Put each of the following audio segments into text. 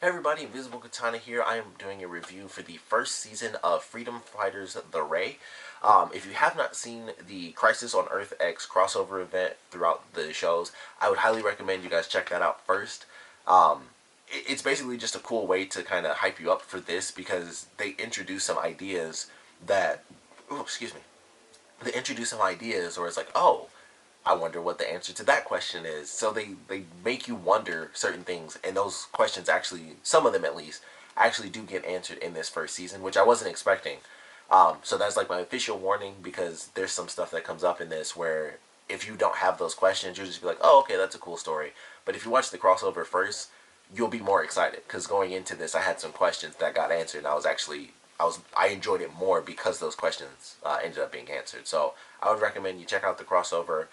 Hey everybody, Invisiblekatana here. I am doing a review for the first season of Freedom Fighters The Ray. If you have not seen the Crisis on Earth X crossover event throughout the shows, I would highly recommend you guys check that out first. It's basically just a cool way to kind of hype you up for this because they introduce some ideas that, oh, excuse me, they introduce some ideas where it's like, oh, I wonder what the answer to that question is. So they make you wonder certain things, and those questions actually, some of them at least, actually do get answered in this first season, which I wasn't expecting. So that's like my official warning because there's some stuff that comes up in this where if you don't have those questions, you'll just be like, oh, okay, that's a cool story. But if you watch the crossover first, you'll be more excited because going into this, I had some questions that got answered, and I enjoyed it more because those questions ended up being answered. So I would recommend you check out the crossover.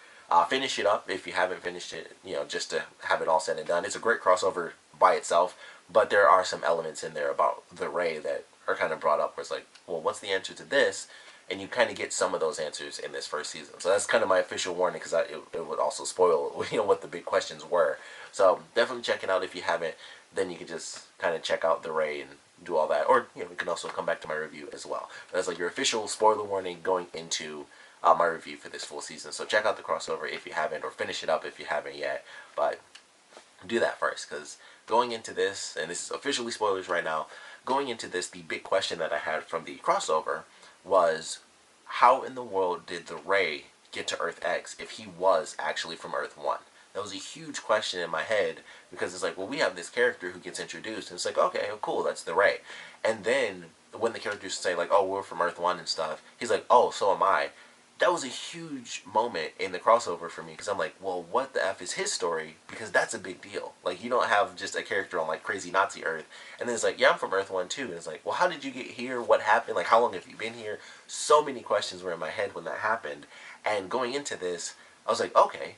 Finish it up if you haven't finished it, just to have it all said and done. It's a great crossover by itself, but there are some elements in there about the Ray that are kind of brought up where it's like, well, what's the answer to this? And you kind of get some of those answers in this first season. So that's kind of my official warning because it would also spoil what the big questions were. So definitely check it out if you haven't. Then you can just kind of check out the Ray and do all that. Or, you can also come back to my review as well. But that's like your official spoiler warning going into my review for this full season. So check out the crossover if you haven't, or finish it up if you haven't yet. But do that first, because going into this, and this is officially spoilers right now, going into this, the big question that I had from the crossover was, how in the world did the Ray get to Earth X if he was actually from Earth 1? That was a huge question in my head, because it's like, well, we have this character who gets introduced, and it's like, okay, cool, that's the Ray. And then when the characters say, like, oh, we're from Earth 1 and stuff, he's like, oh, so am I. That was a huge moment in the crossover for me because I'm like, well, what the F is his story? Because that's a big deal. Like, you don't have just a character on, like, crazy Nazi Earth. And then it's like, yeah, I'm from Earth 1 too. And it's like, well, how did you get here? What happened? Like, how long have you been here? So many questions were in my head when that happened. And going into this, I was like, okay,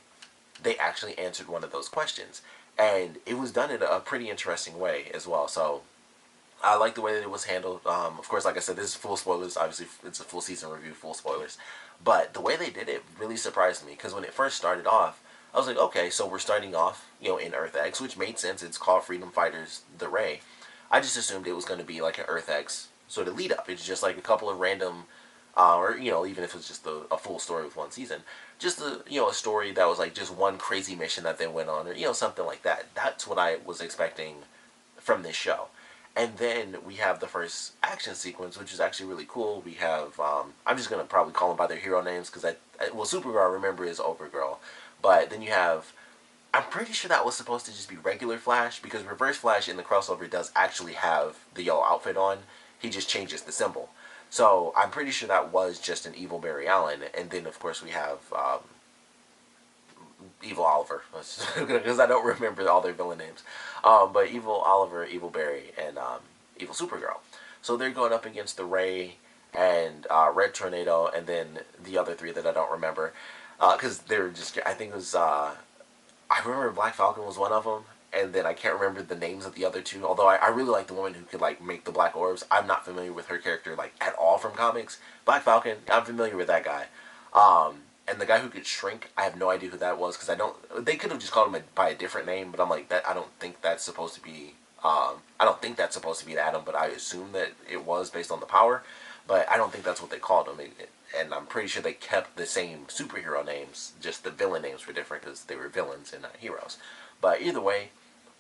they actually answered one of those questions. And it was done in a pretty interesting way as well. So I like the way that it was handled. Of course, like I said, this is full spoilers. Obviously, it's a full season review, full spoilers. But the way they did it really surprised me because when it first started off, I was like, okay, so we're starting off, in Earth X, which made sense. It's called Freedom Fighters The Ray. I just assumed it was going to be like an Earth X sort of lead up. It's just like a couple of random, or even if it's just a full story with one season, just a story that was like just one crazy mission that they went on, or something like that. That's what I was expecting from this show. And then we have the first action sequence, which is actually really cool. We have, I'm just going to probably call them by their hero names, because Supergirl, I remember, is Overgirl. But then you have, I'm pretty sure that was supposed to just be regular Flash, because Reverse Flash in the crossover does actually have the yellow outfit on. He just changes the symbol. So I'm pretty sure that was just an evil Barry Allen. And then, of course, we have Evil Oliver, because I don't remember all their villain names. But Evil Oliver, Evil Barry, and Evil Supergirl. So they're going up against the Ray and Red Tornado, and then the other three that I don't remember, because they're just. I think it was. I remember Black Falcon was one of them, and then I can't remember the names of the other two. Although I really like the woman who could like make the black orbs. I'm not familiar with her character like at all from comics. Black Falcon, I'm familiar with that guy. And the guy who could shrink, I have no idea who that was because I don't. They could have just called him by a different name, but I'm like that. I don't think that's supposed to be. I don't think that's supposed to be Adam, but I assume that it was based on the power. But I don't think that's what they called him, and I'm pretty sure they kept the same superhero names. Just the villain names were different because they were villains and not heroes. But either way,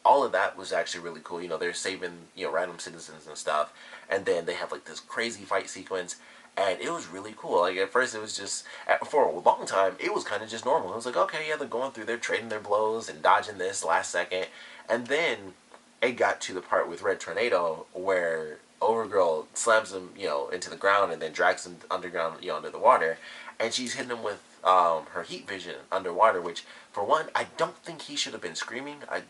all of that was actually really cool. They're saving random citizens and stuff, and then they have like this crazy fight sequence. And it was really cool. Like, at first it was just, for a long time, it was kind of just normal. It was like, okay, yeah, they're going through, they're trading their blows and dodging this last second. And then it got to the part with Red Tornado where Overgirl slams him, into the ground and then drags him underground, under the water. And she's hitting him with her heat vision underwater, which, for one, I don't think he should have been screaming. I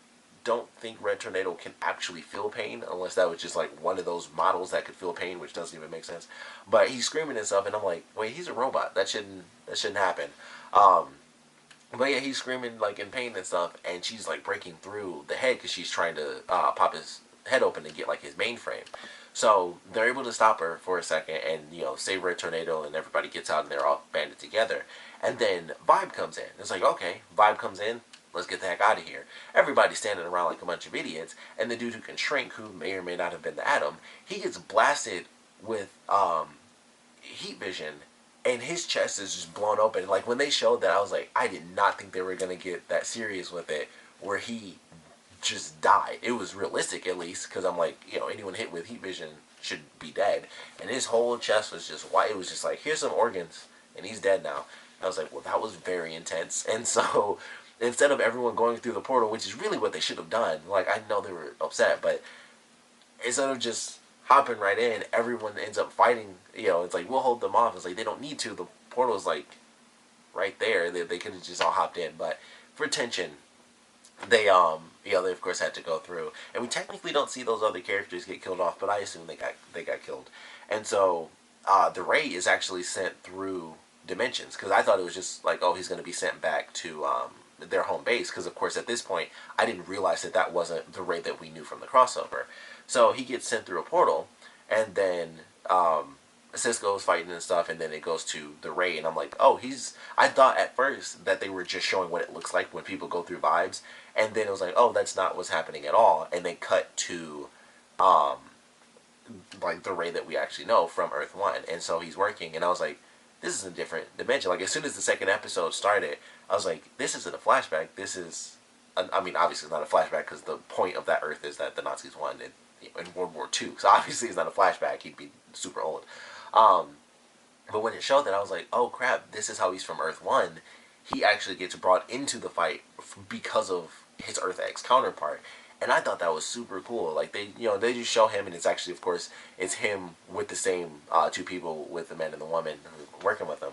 don't think Red Tornado can actually feel pain unless that was just like one of those models that could feel pain, which doesn't even make sense. But he's screaming and stuff, and I'm like, wait, he's a robot. That shouldn't happen. But yeah, he's screaming like in pain and stuff, and she's like breaking through the head because she's trying to pop his head open and get like his mainframe. So they're able to stop her for a second and save Red Tornado, and everybody gets out and they're all banded together. And then Vibe comes in. It's like, okay, Vibe comes in. let's get the heck out of here. Everybody's standing around like a bunch of idiots, and the dude who can shrink, who may or may not have been the Atom, he gets blasted with heat vision, and his chest is just blown open. Like, when they showed that, I was like, I did not think they were going to get that serious with it, where he just died. It was realistic, at least, because I'm like, you know, anyone hit with heat vision should be dead. And his whole chest was just white. It was just like, here's some organs, and he's dead now. I was like, well, that was very intense. And so, instead of everyone going through the portal, which is really what they should have done, like, I know they were upset, but instead of just hopping right in, everyone ends up fighting. You know, it's like, we'll hold them off. It's like, they don't need to. The portal is like right there. They could have just all hopped in, but for tension, they they of course had to go through, and we technically don't see those other characters get killed off, but I assume they got killed. And so the Ray is actually sent through dimensions, because I thought it was just like, oh, he's going to be sent back to their home base, because of course at this point I didn't realize that that wasn't the Ray that we knew from the crossover. So he gets sent through a portal, and then Cisco's fighting and stuff, and then it goes to the Ray, and I'm like, oh, I thought at first that they were just showing what it looks like when people go through vibes, and then it was like, oh, that's not what's happening at all, and they cut to like the Ray that we actually know from Earth 1, and so he's working, and I was like, this is a different dimension. Like, as soon as the second episode started, I was like, this isn't a flashback, this is, I mean, obviously it's not a flashback, because the point of that Earth is that the Nazis won in World War II, so obviously it's not a flashback, he'd be super old. But when it showed that, I was like, oh crap, this is how he's from Earth 1. He actually gets brought into the fight because of his Earth X counterpart. And I thought that was super cool. Like, they just show him, and it's actually, of course, it's him with the same two people, with the man and the woman working with him.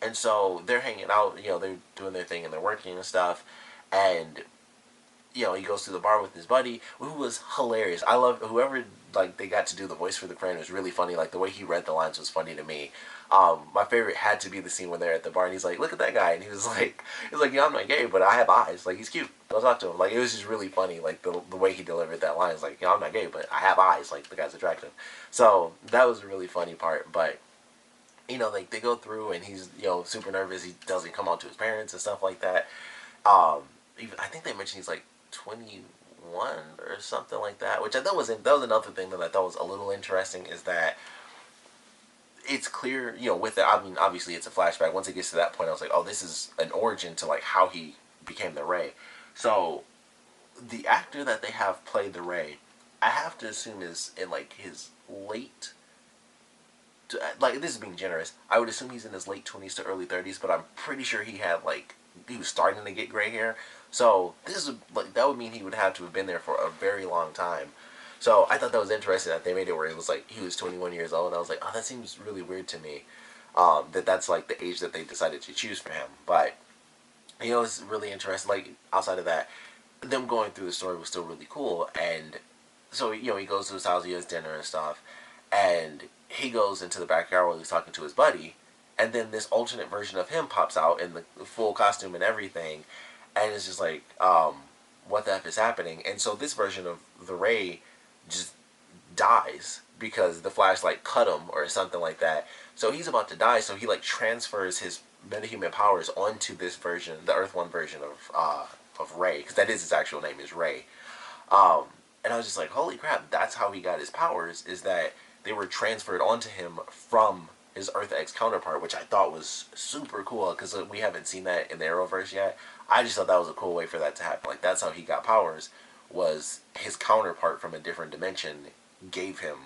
And so they're hanging out, they're doing their thing and they're working and stuff. And he goes to the bar with his buddy, who was hilarious. I love whoever, like, they got to do the voice for the Crane was really funny. Like, the way he read the lines was funny to me. My favorite had to be the scene when they're at the bar, and he's like, look at that guy, and he was like, I'm not gay, but I have eyes. Like, he's cute. Go talk to him. Like, it was just really funny, like, the way he delivered that line. It's like, I'm not gay, but I have eyes. Like, the guy's attractive. So, that was a really funny part, but, like, they go through, and he's, super nervous. He doesn't come out to his parents and stuff like that. I think they mentioned he's, like, 21 or something like that, which I thought that was another thing that I thought was a little interesting, is that it's clear, with it, I mean, obviously it's a flashback. Once it gets to that point, I was like, oh, this is an origin to, like, how he became the Ray. So, the actor that they have played the Ray, I have to assume is in, like, his late, like, this is being generous, I would assume he's in his late 20s to early 30s, but I'm pretty sure he was starting to get gray hair. So, this is, like, that would mean he would have to have been there for a very long time. So, I thought that was interesting that they made it where it was like, he was 21 years old, and I was like, oh, that seems really weird to me, that's, like, the age that they decided to choose for him. But, it's really interesting. Like, outside of that, them going through the story was still really cool, and so, he goes to his house, he has dinner and stuff, and he goes into the backyard while he's talking to his buddy, and then this alternate version of him pops out in the full costume and everything, and it's just like, what the F is happening? And so this version of the Ray just dies because the flashlight cut him or something like that. So he's about to die, so he, like, transfers his metahuman powers onto this version, the Earth 1 version of Ray, because that is his actual name, is Ray. And I was just like, holy crap, that's how he got his powers, is that they were transferred onto him from his Earth X counterpart, which I thought was super cool, because we haven't seen that in the Arrowverse yet. I just thought that was a cool way for that to happen. Like, that's how he got powers, was his counterpart from a different dimension gave him,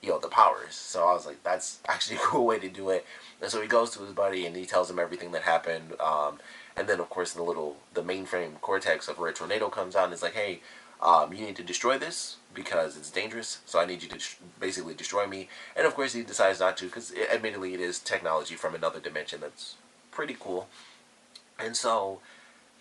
the powers. So I was like, that's actually a cool way to do it. And so he goes to his buddy, and he tells him everything that happened. And then, of course, the mainframe cortex of Red Tornado comes out and is like, hey, you need to destroy this because it's dangerous, so I need you to basically destroy me. And of course he decides not to, because admittedly it is technology from another dimension that's pretty cool. And so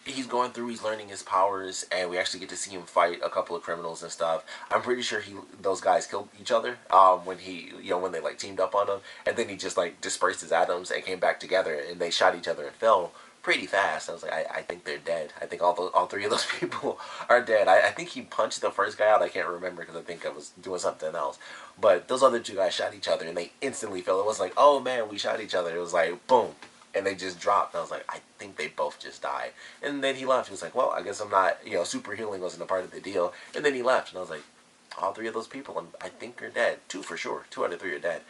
he's going through, he's learning his powers, and we actually get to see him fight a couple of criminals and stuff. I'm pretty sure those guys killed each other when when they, like, teamed up on him, and then he just, like, dispersed his atoms and came back together, and they shot each other and fell pretty fast. I was like, I think they're dead. I think all three of those people are dead. I think he punched the first guy out. I can't remember because I think I was doing something else. But those other two guys shot each other, and they instantly fell. It was like, oh man, we shot each other. It was like, boom, and they just dropped. And I was like, I think they both just died. And then he left. He was like, well, I guess I'm not, super healing wasn't a part of the deal. And then he left, and I was like, all three of those people, I think, are dead. Two for sure. 2 out of 3 are dead.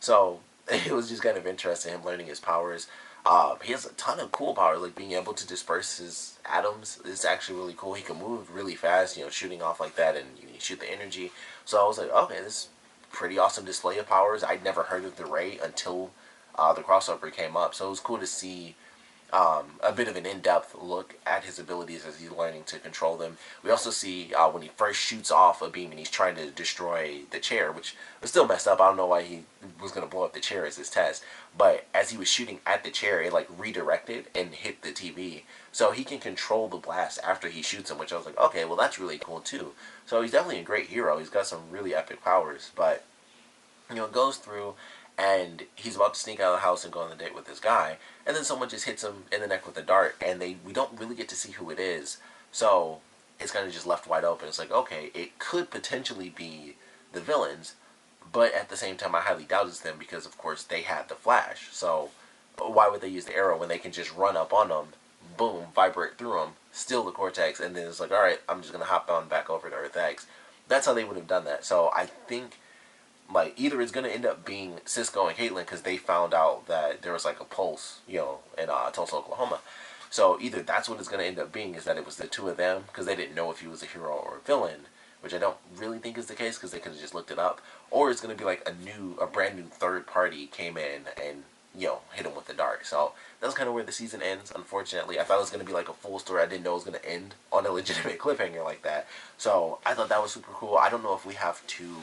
So it was just kind of interesting, him learning his powers. He has a ton of cool powers, like being able to disperse his atoms is actually really cool. He can move really fast, shooting off like that, and you shoot the energy. So I was like, okay, this is pretty awesome display of powers. I'd never heard of the Ray until the crossover came up, so it was cool to see a bit of an in-depth look at his abilities as he's learning to control them. We also see when he first shoots off a beam and he's trying to destroy the chair, which was still messed up. I don't know why he was going to blow up the chair as his test. But as he was shooting at the chair, it like redirected and hit the TV. So he can control the blast after he shoots him, which I was like, okay, well that's really cool too. So he's definitely a great hero. He's got some really epic powers. But, it goes through and he's about to sneak out of the house and go on the date with this guy, and then someone just hits him in the neck with a dart, and we don't really get to see who it is, so it's kind of just left wide open. It's like, okay, it could potentially be the villains, but at the same time, I highly doubt it's them because, of course, they had the Flash, so why would they use the arrow when they can just run up on them, boom, vibrate through them, steal the Cortex, and then it's like, alright, I'm just going to hop on back over to Earth X. That's how they would have done that, so I think like either it's gonna end up being Cisco and Caitlin because they found out that there was like a pulse, in Tulsa, Oklahoma. So either that's what it's gonna end up being, is that it was the two of them because they didn't know if he was a hero or a villain, which I don't really think is the case because they could have just looked it up. Or it's gonna be like a brand new third party came in and hit him with the dart. So that's kind of where the season ends. Unfortunately, I thought it was gonna be like a full story. I didn't know it was gonna end on a legitimate cliffhanger like that. So I thought that was super cool. I don't know if we have to.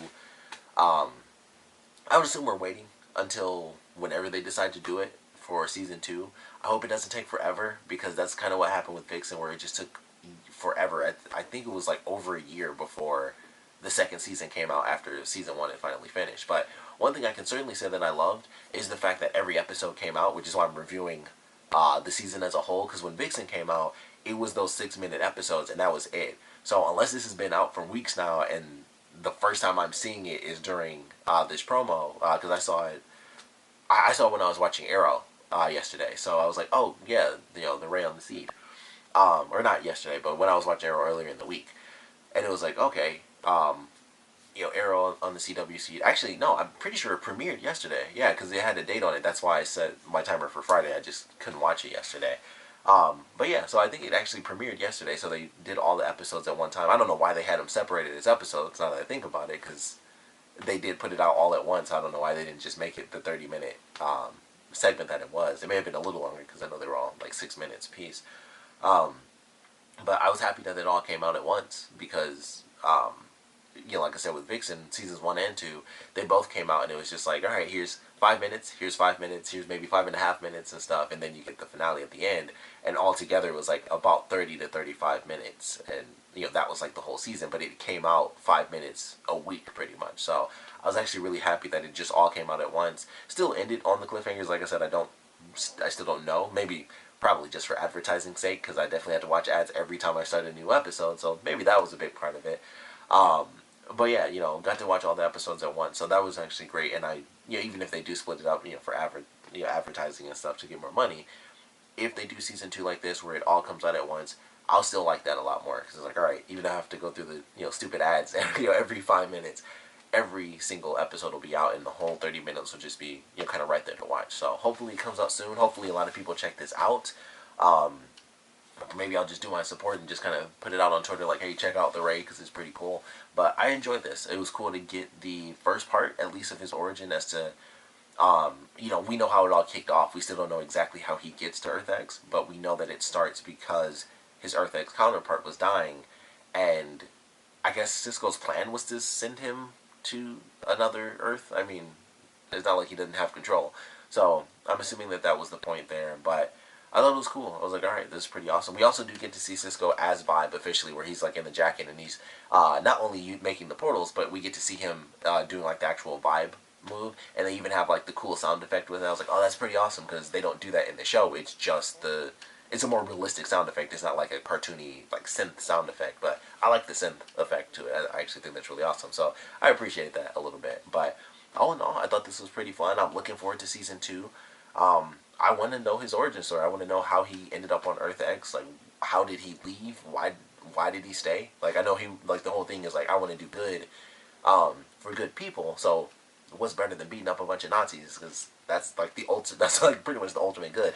I would assume we're waiting until whenever they decide to do it for season 2. I hope it doesn't take forever because that's kind of what happened with Vixen, where it just took forever. I think it was like over a year before the second season came out after season 1 had finally finished. But one thing I can certainly say that I loved is the fact that every episode came out, which is why I'm reviewing the season as a whole, because when Vixen came out, it was those 6-minute episodes and that was it. So unless this has been out for weeks now and the first time I'm seeing it is during this promo, because I saw it when I was watching Arrow yesterday. So I was like, oh yeah, the Ray on the Seed, or not yesterday, but when I was watching Arrow earlier in the week, and it was like, okay, Arrow on the CW Seed. Actually, no, I'm pretty sure it premiered yesterday. Yeah, because it had a date on it. That's why I set my timer for Friday. I just couldn't watch it yesterday. But yeah, so I think it actually premiered yesterday, so they did all the episodes at one time. I don't know why they had them separated as episodes, now that I think about it, because they did put it out all at once. I don't know why they didn't just make it the 30-minute segment that it was. It may have been a little longer, because I know they were all like 6 minutes apiece. But I was happy that it all came out at once, because, like I said, with Vixen, seasons 1 and 2, they both came out, and it was just like, alright, here's 5 minutes, here's 5 minutes, here's maybe 5.5 minutes and stuff, and then you get the finale at the end, and altogether it was like about 30 to 35 minutes, and that was like the whole season, but it came out 5 minutes a week pretty much. So I was actually really happy that it just all came out at once. Still ended on the cliffhangers. Like I said, I still don't know. Maybe probably just for advertising sake, because I definitely had to watch ads every time I started a new episode, so maybe that was a big part of it. But yeah, got to watch all the episodes at once, so that was actually great. And even if they do split it up, for advertising and stuff to get more money, if they do season 2 like this, where it all comes out at once, I'll still like that a lot more, because it's like, alright, even if I have to go through the, stupid ads, every 5 minutes, every single episode will be out, and the whole 30 minutes will just be, kind of right there to watch. So hopefully it comes out soon. Hopefully a lot of people check this out. Maybe I'll just do my support and just kind of put it out on Twitter, like, hey, check out the Ray, because it's pretty cool. But I enjoyed this. It was cool to get the first part, at least, of his origin as to, we know how it all kicked off. We still don't know exactly how he gets to Earth X, but we know that it starts because his Earth X counterpart was dying, and I guess Cisco's plan was to send him to another Earth. I mean, it's not like he didn't have control. So I'm assuming that was the point there, but I thought it was cool. I was like, alright, this is pretty awesome. We also do get to see Cisco as Vibe officially, where he's like in the jacket, and he's not only making the portals, but we get to see him doing like the actual Vibe move, and they even have like the cool sound effect with it. I was like, oh, that's pretty awesome, because they don't do that in the show. It's just it's a more realistic sound effect. It's not like a cartoony like synth sound effect, but I like the synth effect to it. I actually think that's really awesome, so I appreciate that a little bit. But all in all, I thought this was pretty fun. I'm looking forward to season 2. I want to know his origin story. I want to know how he ended up on Earth X. Like, how did he leave? Why did he stay? Like, I know he, like, the whole thing is like, I want to do good, for good people. So what's better than beating up a bunch of Nazis? Because that's like the ultimate. That's like pretty much the ultimate good.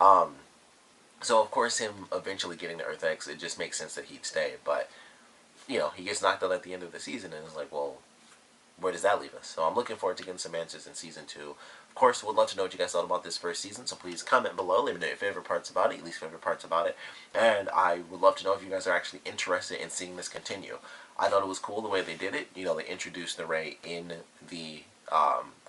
Um, so of course, him eventually getting to Earth X, it just makes sense that he'd stay. But he gets knocked out at the end of the season, and it's like, well, where does that leave us? So I'm looking forward to getting some answers in season 2. Of course, would love to know what you guys thought about this first season, so please comment below. Let me know your favorite parts about it, your least favorite parts about it. And I would love to know if you guys are actually interested in seeing this continue. I thought it was cool the way they did it. They introduced the Ray in the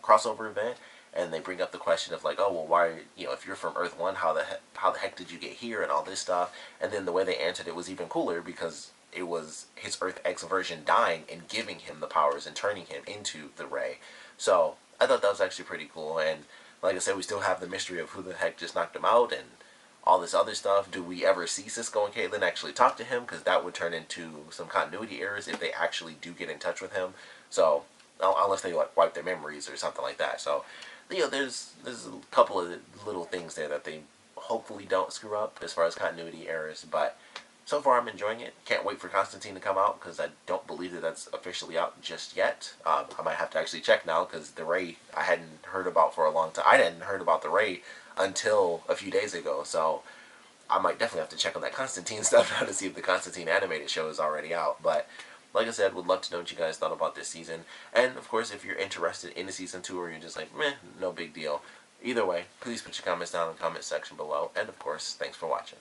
crossover event, and they bring up the question of like, oh, well, why, if you're from Earth 1, how the heck did you get here, and all this stuff. And then the way they answered it was even cooler, because it was his Earth X version dying and giving him the powers and turning him into the Ray. So I thought that was actually pretty cool. And like I said, we still have the mystery of who the heck just knocked him out and all this other stuff. Do we ever see Cisco and Caitlin actually talk to him? Because that would turn into some continuity errors if they actually do get in touch with him. So unless they like wipe their memories or something like that. So there's a couple of little things there that they hopefully don't screw up as far as continuity errors, but so far, I'm enjoying it. Can't wait for Constantine to come out, because I don't believe that that's officially out just yet. I might have to actually check now, because the Ray I hadn't heard about for a long time. I hadn't heard about the Ray until a few days ago, so I might definitely have to check on that Constantine stuff now to see if the Constantine animated show is already out. But like I said, would love to know what you guys thought about this season. And of course, if you're interested in the season 2, or you're just like, meh, no big deal. Either way, please put your comments down in the comment section below. And of course, thanks for watching.